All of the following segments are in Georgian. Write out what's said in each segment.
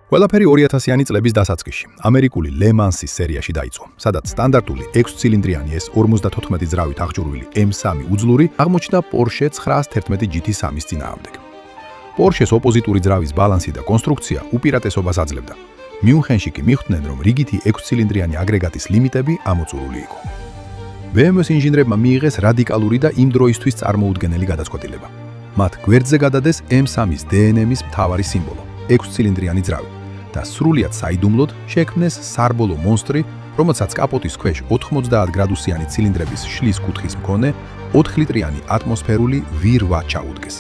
ყველაფერი 2000-იანი წლების დასაწყისში ამერიკული Le Mans-ის სერიაში დაიწყო, სადაც სტანდარტული 6-ცილინდრიანი S54 ძრავით აღჭურვილი M3 უძლური აღმოჩნდა Porsche 911 GT3-ის წინააღმდეგ. Porsche-ს ოპოზიტური ძრავის ბალანსი და კონსტრუქცია უპირატესობას აძლევდა. მიუნხენში კი მიხვდნენ, რომ რიგითი 6-ცილინდრიანი აგრეგატის ლიმიტები ამოწურული იყო. BMW-ს ინჟინრებმა მიიღეს რადიკალური და იმ დროისთვის წარმოუდგენელი გადაწყვეტილება. მათ გვერდზე გადადეს M3-ის DNM-ის მთავარი სიმბოლო 6-ცილინდრიანი ძრავი. და სრულიად საიდუმლოდ შექმნეს სარბოლო მონსტრი, რომელსაც კაპოტის ქვეშ 90 გრადუსიანი ცილინდრების შლის კუთხის მქონე 4 ლიტრიანი ატმოსფერული V8 ჩაუდგეს.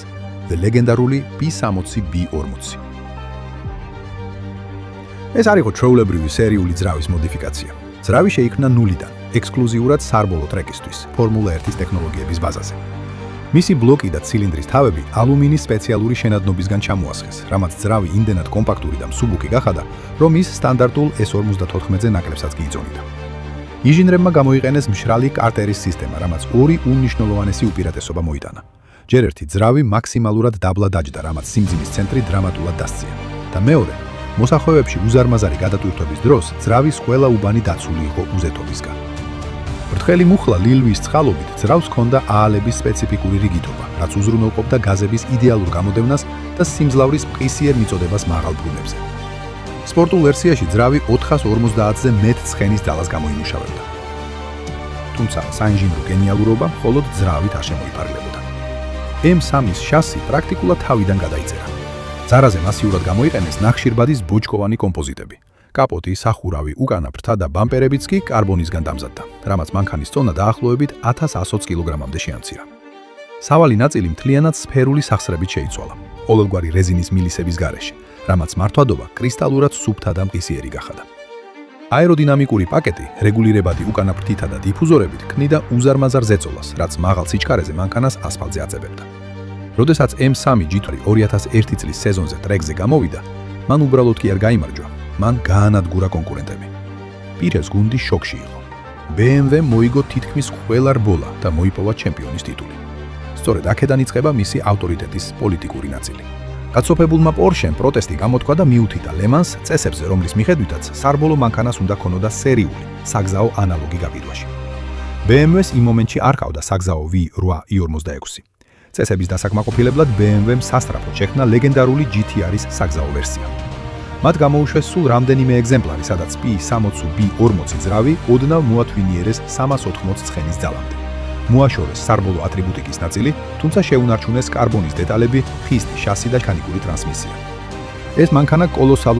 ლეგენდარული P60B40. ეს არ იყო ჩვეულებრივი სერიული ძრავის მოდიფიკაცია. ძრავი შეიქმნა ნულიდან, ექსკლუზიურად სარბოლო ტრეკისთვის, ფორმულა 1-ის ტექნოლოგიების ბაზაზე. მისი ბლოკი და ცილინდრის თავები ალუმინის სპეციალური შენადნობისგან ჩამოასხეს, რამაც ძრავი იმდენად კომპაქტური და მსუბუქი გახადა, რომ ის სტანდარტულ S54-ზე ნაკლებსაც კი იწონიდა. ინჟინრებმა გამოიყენეს მშრალი კარტერის სისტემა, რამაც ორი უმნიშვნელოვანესი უპირატესობა მოიტანა. ჯერ ერთი ძრავი მაქსიმალურად დაბლა დაჯდა, რამაც სიმძიმის ცენტრი დრამატულად დასწია. და მეორე, მოსახვევებში უზარმაზარი გადატვირთვების დროს ძრავის ყველა უბანი დაცული იყო უზეთობისგან. ბრტყელი მუხლა ლილვის წყალობით ძრავს ჰქონდა აალების სპეციფიკური რიგითობა, რაც უზრუნველყოფდა გაზების იდეალურ გამოდევნას და სიმძლავრის მყისიერ მიწოდებას მაღალ ბრუნებზე. სპორტულ ვერსიაში ძრავი 450-ზე მეტ ცხენის ძალას გამოიმუშავებდა. თუმცა საინჟინრო გენიალურობა მხოლოდ ძრავით არ შემოიფარგლებოდა. M3-ის შასი პრაქტიკულად თავიდან გადაიწერა. ძარაზე მასიურად გამოიყენეს ნახშირბადის ბოჭკოვანი კომპოზიტები. კაპოტი, სახურავი, უკანა ფრთა და ბამპერებიც კი კარბონისგან დამზადდა, რამაც მანქანის წონა დაახლოებით 1100 კილოგრამამდე შეამცირა. სავალი ნაწილი მთლიანად სფერული სახსრებით შეიცვალა, ყოველგვარი რეზინის მილისების გარეშე, რამაც მართვადობა კრისტალურად სუფთა და მყისიერი გახადა. აეროდინამიკური პაკეტი, რეგულირებადი უკანა ფრთითა და დიფუზორებით ქმნიდა უზარმაზარ ზეწოლას, რაც მაღალ სიჩქარეზე მანქანას ასფალტზე აწებებდა. როდესაც M3 GT 2001 წლის სეზონზე ტრეკზე გამოვიდა, მან უბრალოდ კი არ გაიმარჯვა. მან გაანადგურა კონკურენტები. პირეს გუნდი შოკში იყო. BMW მოიგო თითქმის ყველა რბოლა და მოიპოვა ჩემპიონის ტიტული. სწორედ აქედან იწყება მისი ავტორიტეტის პოლიტიკური ნაწილი. გაცოფებულმა Porsche-მ პროტესტი გამოთქვა და მიუთითა Le Mans წესებზე, რომლის მიხედვითაც სარბოლო მანქანას უნდა ქონოდა სერიული, საგზაო ანალოგი გაყიდვაში. BMW-ს იმ მომენტში არ ყავდა საგზაო V8 i46. წესების დასაკმაყოფილებლად BMW-მ სასწრაფოდ შექმნა ლეგენდარული GT-რის საგზაო ვერსია. მათ გამოუშვეს სულ რამდენიმე ეგზემპლარი, სადაც P60B40 ძრავი ოდნავ მოათვინიერეს 380 ცხენის ძალამდე. მოაშორეს სარბოლო ატრიბუტიკის ნაწილი, თუმცა შეუნარჩუნეს კარბონის დეტალები, ხისტი შასი და მექანიკური ტრანსმისია. ეს მანქანა კოლოსალურ